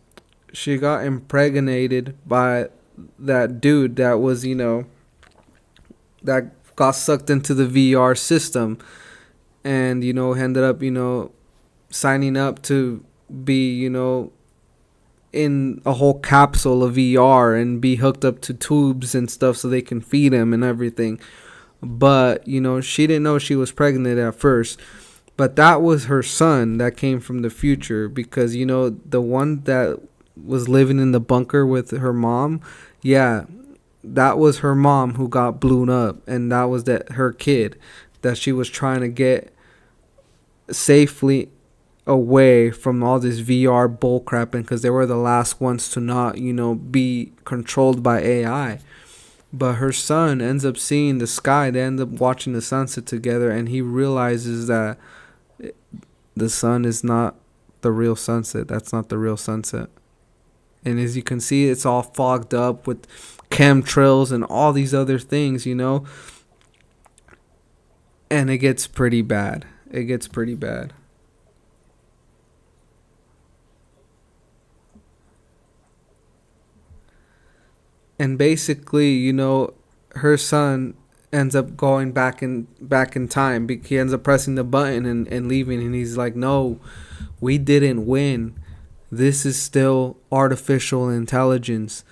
she got impregnated by that dude that was, you know, that got sucked into the VR system, and, you know, ended up, you know, signing up to be, you know, in a whole capsule of VR and be hooked up to tubes and stuff so they can feed him and everything. But, you know, she didn't know she was pregnant at first. But that was her son that came from the future, because, you know, the one that was living in the bunker with her mom, yeah, that was her mom who got blown up, and that was that her kid that she was trying to get safely away from all this VR bullcrapping, because they were the last ones to not, be controlled by AI. But her son ends up seeing the sky. They end up watching the sunset together, and he realizes that the sun is not the real sunset. That's not the real sunset. And as you can see, it's all fogged up with chemtrails and all these other things, And it gets pretty bad. It gets pretty bad. And basically, her son ends up going back in time. He ends up pressing the button and leaving, and he's like, "No, we didn't win. This is still artificial intelligence.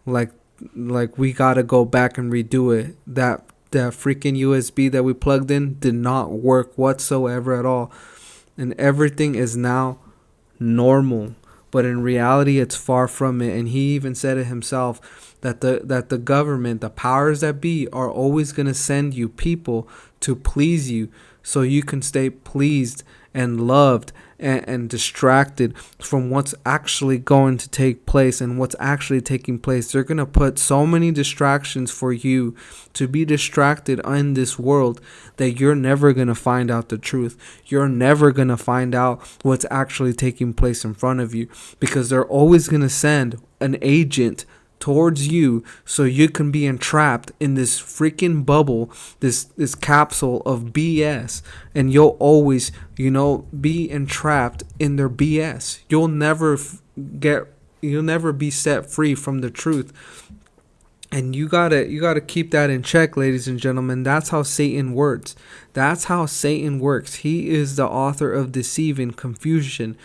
Like we gotta go back and redo it. That freaking USB that we plugged in did not work whatsoever at all, and everything is now normal." But in reality, it's far from it. And he even said it himself, that the government, the powers that be, are always going to send you people to please you, so you can stay pleased and loved and distracted from what's actually going to take place and what's actually taking place. They're going to put so many distractions for you to be distracted in this world that you're never going to find out the truth. You're never going to find out what's actually taking place in front of you, because they're always going to send an agent towards you, so you can be entrapped in this freaking bubble, this capsule of BS, and you'll always, be entrapped in their BS. You'll never be set free from the truth. And you gotta keep that in check, ladies and gentlemen. That's how Satan works. That's how Satan works. He is the author of deceit and confusion.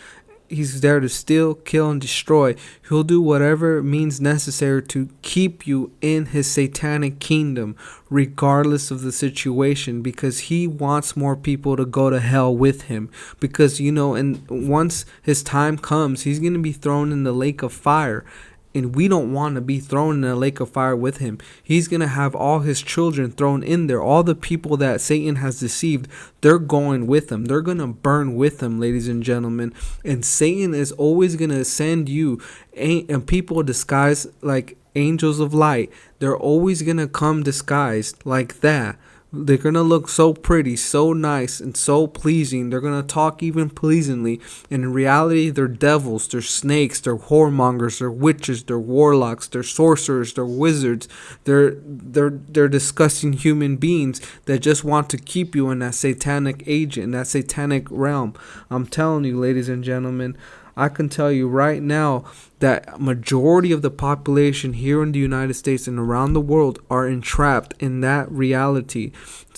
He's there to steal, kill, and destroy. He'll do whatever means necessary to keep you in his satanic kingdom, regardless of the situation, because he wants more people to go to hell with him. Because, and once his time comes, he's going to be thrown in the lake of fire. And we don't want to be thrown in a lake of fire with him. He's going to have all his children thrown in there. All the people that Satan has deceived, they're going with him. They're going to burn with him, ladies and gentlemen. And Satan is always going to send you and people disguised like angels of light. They're always going to come disguised like that. They're going to look so pretty, so nice, and so pleasing. They're going to talk even pleasingly. And in reality, they're devils, they're snakes, they're whoremongers, they're witches, they're warlocks, they're sorcerers, they're wizards. They're disgusting human beings that just want to keep you in that satanic agent, in that satanic realm. I'm telling you, ladies and gentlemen, I can tell you right now that majority of the population here in the United States and around the world are entrapped in that reality.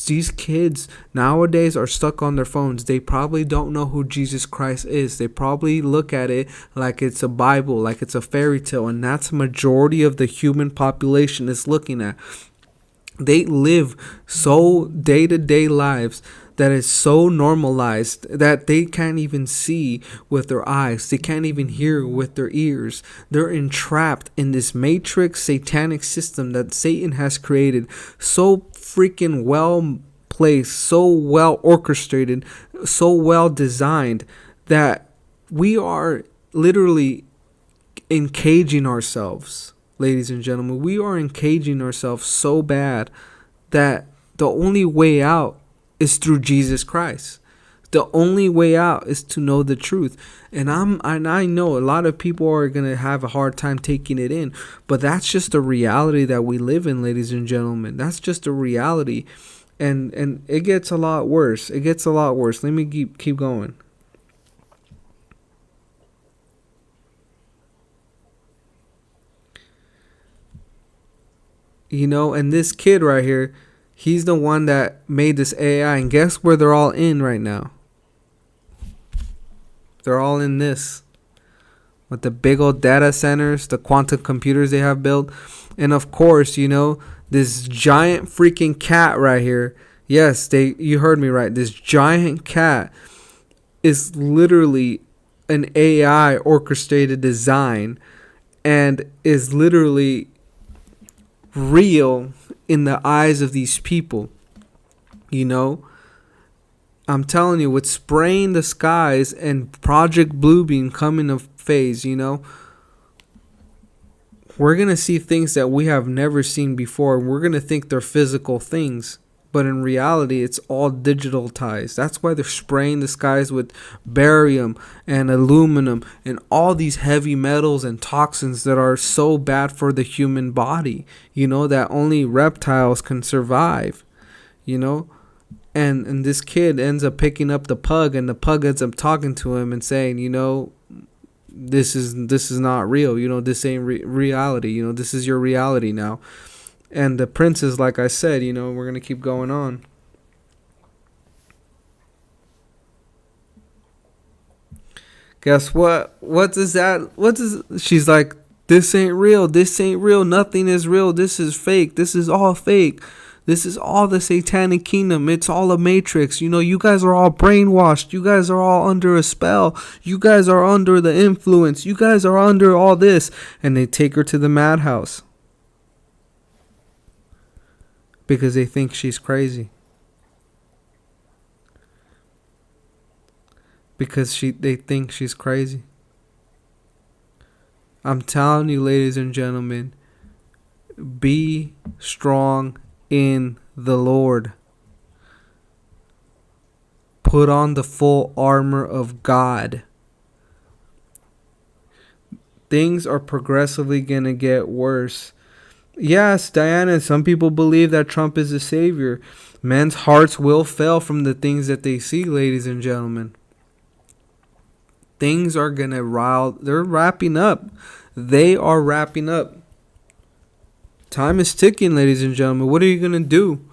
These kids nowadays are stuck on their phones. They probably don't know who Jesus Christ is. They probably look at it like it's a Bible, like it's a fairy tale, and that's a majority of the human population is looking at. They live so day-to-day lives that is so normalized that they can't even see with their eyes. They can't even hear with their ears. They're entrapped in this matrix satanic system that Satan has created, so freaking well placed, so well orchestrated, so well designed, that we are literally encaging ourselves. Ladies and gentlemen, we are encaging ourselves so bad that the only way out is through Jesus Christ. The only way out is to know the truth. And I know a lot of people are going to have a hard time taking it in, but that's just the reality that we live in, ladies and gentlemen. That's just a reality. And it gets a lot worse. It gets a lot worse. Let me keep going. And this kid right here, he's the one that made this AI, and guess where they're all in right now? They're all in this, with the big old data centers, the quantum computers they have built. And of course, this giant freaking cat right here. Yes, you heard me right. This giant cat is literally an AI orchestrated design, and is literally real in the eyes of these people. You know, I'm telling you, with spraying the skies and Project Bluebeam coming of phase, you know, we're going to see things that we have never seen before. We're going to think they're physical things. But in reality, it's all digitalized. That's why they're spraying the skies with barium and aluminum and all these heavy metals and toxins that are so bad for the human body, you know, that only reptiles can survive, you know. And this kid ends up picking up the pug, and the pug ends up talking to him and saying, you know, this is not real. You know, this ain't reality. You know, this is your reality now. And the princes, like I said, you know, we're going to keep going on. Guess what? She's like, this ain't real. This ain't real. Nothing is real. This is fake. This is all fake. This is all the satanic kingdom. It's all a matrix. You know, you guys are all brainwashed. You guys are all under a spell. You guys are under the influence. You guys are under all this. And they take her to the madhouse. Because they think she's crazy. Because they think she's crazy. I'm telling you, ladies and gentlemen, be strong in the Lord. Put on the full armor of God. Things are progressively going to get worse. Yes, Diana, some people believe that Trump is a savior. Men's hearts will fail from the things that they see, ladies and gentlemen. Things are going to rile. They're wrapping up. They are wrapping up. Time is ticking, ladies and gentlemen. What are you going to do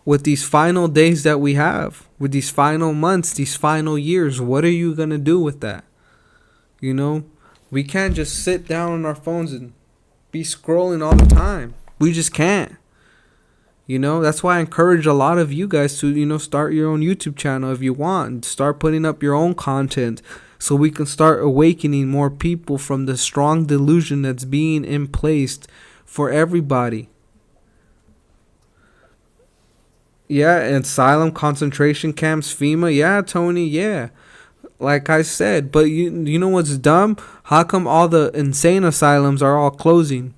with these final days that we have? With these final months, these final years? What are you going to do with that? You know, we can't just sit down on our phones and be scrolling all the time. We just can't. You know, that's why I encourage a lot of you guys to, you know, start your own YouTube channel if you want. Start putting up your own content so we can start awakening more people from the strong delusion that's being in place for everybody. Yeah, asylum, concentration camps, FEMA. Yeah, Tony, yeah. Like I said, but you know what's dumb? How come all the insane asylums are all closing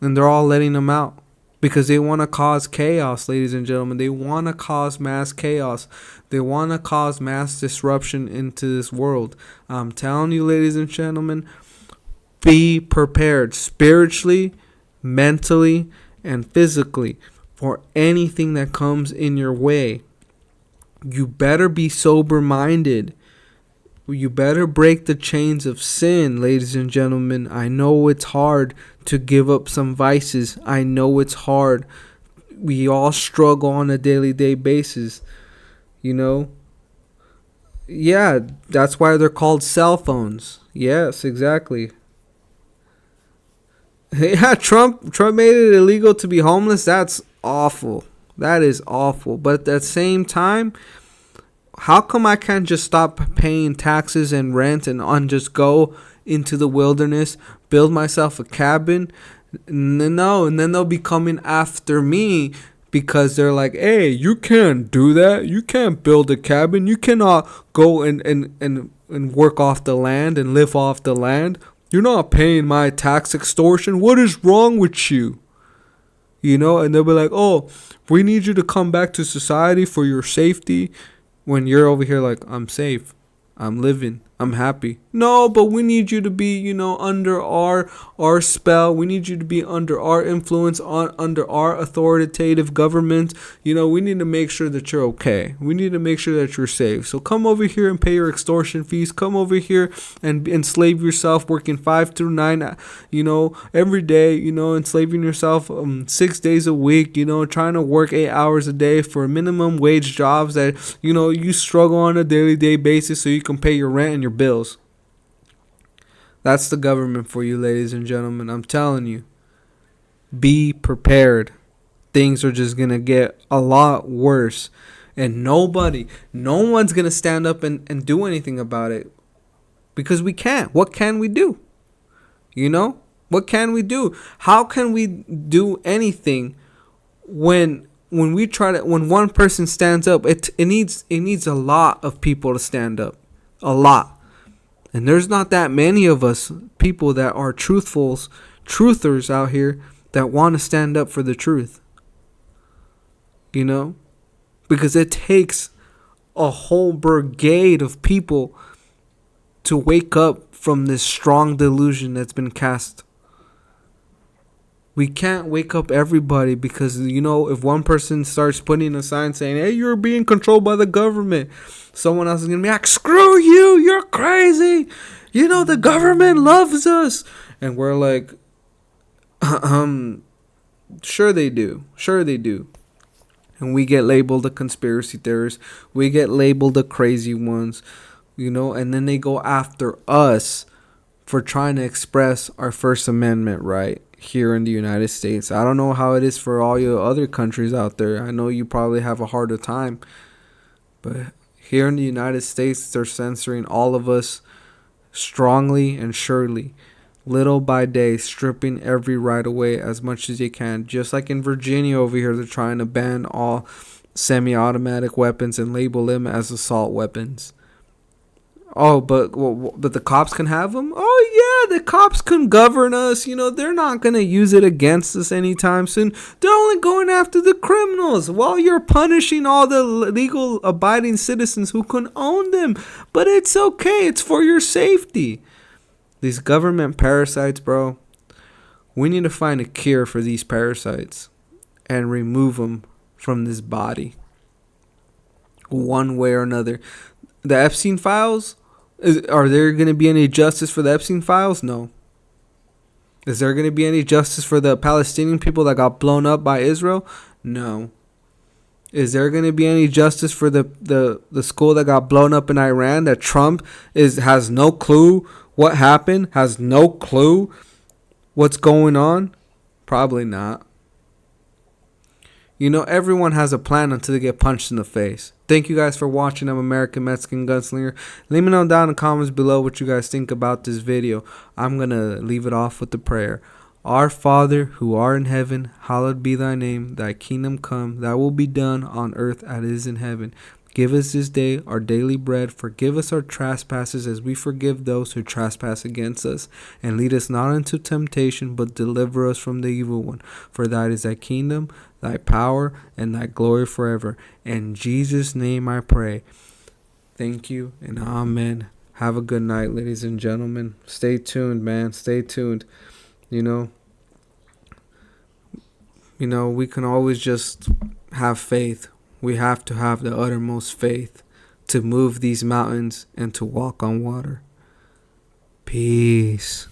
and they're all letting them out? Because they want to cause chaos, ladies and gentlemen. They want to cause mass chaos. They want to cause mass disruption into this world. I'm telling you, ladies and gentlemen, be prepared spiritually, mentally, and physically for anything that comes in your way. You better be sober-minded. You better break the chains of sin, ladies and gentlemen. I know it's hard to give up some vices. I know it's hard. We all struggle on a daily basis, you know. Yeah, that's why they're called cell phones. Yes, exactly. Yeah, Trump made it illegal to be homeless. That's awful. That is awful. But at the same time, how come I can't just stop paying taxes and rent and just go into the wilderness, build myself a cabin? No, and then they'll be coming after me because they're like, hey, you can't do that. You can't build a cabin. You cannot go and work off the land and live off the land. You're not paying my tax extortion. What is wrong with you? You know, and they'll be like, oh, we need you to come back to society for your safety. When you're over here like, I'm safe, I'm living, I'm happy. No, but we need you to be, you know, under our spell. We need you to be under our influence, under our authoritative government. You know, we need to make sure that you're okay. We need to make sure that you're safe. So come over here and pay your extortion fees. Come over here and enslave yourself, working 5 to 9, you know, every day, you know, enslaving yourself 6 days a week, you know, trying to work 8 hours a day for minimum wage jobs that, you know, you struggle on a daily basis so you can pay your rent and your bills. That's the government for you, ladies and gentlemen. I'm telling you, be prepared. Things are just going to get a lot worse. And no one's going to stand up and do anything about it. Because we can't. What can we do? You know? What can we do? How can we do anything when when one person stands up? It needs a lot of people to stand up. A lot. And there's not that many of us people that are truthers out here that want to stand up for the truth. You know? Because it takes a whole brigade of people to wake up from this strong delusion that's been cast. We can't wake up everybody because, if one person starts putting a sign saying, hey, you're being controlled by the government, someone else is going to be like, screw you, you're crazy. The government loves us. And we're like, sure they do. Sure they do. And we get labeled the conspiracy theorists. We get labeled the crazy ones, and then they go after us for trying to express our First Amendment right here in the United States. I don't know how it is for all your other countries out there. I know you probably have a harder time. But here in the United States, they're censoring all of us strongly and surely, little by day, stripping every right away as much as they can. Just like in Virginia over here, they're trying to ban all semi-automatic weapons and label them as assault weapons. Oh, but the cops can have them? Oh, yeah, the cops can govern us. They're not going to use it against us anytime soon. They're only going after the criminals while you're punishing all the legal abiding citizens who can own them. But it's okay. It's for your safety. These government parasites, bro. We need to find a cure for these parasites and remove them from this body. One way or another. The Epstein files, are there going to be any justice for the Epstein files? No. Is there going to be any justice for the Palestinian people that got blown up by Israel? No. Is there going to be any justice for the school that got blown up in Iran that Trump has no clue what happened? Has no clue what's going on? Probably not. Everyone has a plan until they get punched in the face. Thank you guys for watching. I'm American Mexican Gunslinger. Let me know down in the comments below what you guys think about this video. I'm going to leave it off with the prayer. Our Father, who art in heaven, hallowed be thy name. Thy kingdom come, thy will be done on earth as it is in heaven. Give us this day our daily bread. Forgive us our trespasses as we forgive those who trespass against us. And lead us not into temptation, but deliver us from the evil one. For thine is thy kingdom, thy power, and thy glory forever. In Jesus' name I pray. Thank you and amen. Have a good night, ladies and gentlemen. Stay tuned, man. Stay tuned. We can always just have faith. We have to have the uttermost faith to move these mountains and to walk on water. Peace.